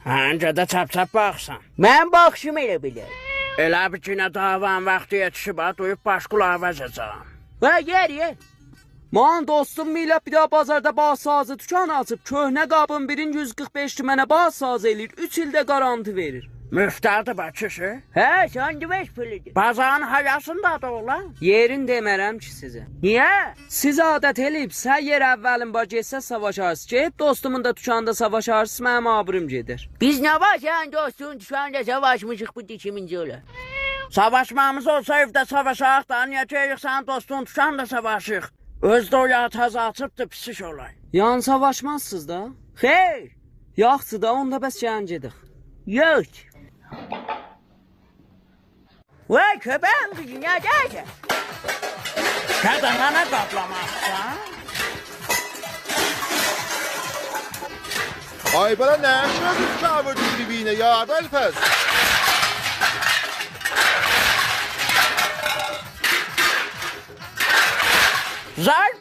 Ancaq da çap-çap baxsan. Mən baxışım elə bilir. Elə bir günə davan vaxtı yetişib, duyub baş qulağı vəzəcəm. Və yer. Man dostum millet bir daha bazarda bağ sazı tükan açıb köhnə qabın birin 145 mənə bağ sazı eləyir. 3 ildə garanti verir. Müftərdir bə kişi. Hə, sandviç puludur. Bazarın hayasındadır oğlan. Yerin demərəm ki sizə. Niyə? Siz adət eləyib, sən yer əvvəlin bac etsə savaşarsınız. Get dostumun da tükanda savaşarsınız, mənim abırım gedir. Biz nə var sən dostun tükanda savaşmışıq bu dikiminci ola. Savaşmamız olsa evdə savaşaq da, niyə geyirik sən dostun tükanda savaşıq? Özdə o yağı təzə açıbdır, pisiş olay. Yan savaşmazsınız da? Xeyr. Yaxşı da, onda bəs gəlin gedik. Yox. Vay köpəyim qızı, nədəsən? Qədənə qaplamaqsan? Ay bana ne şöyle kavur dibine ya Belfaz. Zar